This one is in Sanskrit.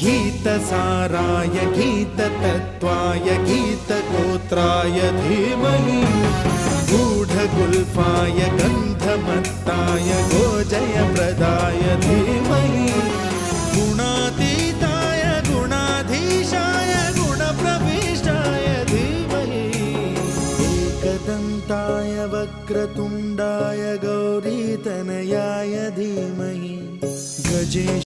गीतसाराय गीततत्त्वाय गीतगोत्राय धीमहि गूढगुल्फाय गन्धमत्ताय गोजयप्रदाय धीमहि गुणातीताय गुणाधीशाय गुणप्रविष्टाय धीमहि एकदन्ताय वक्रतुण्डाय गौरीतनयाय धीमहि गजेश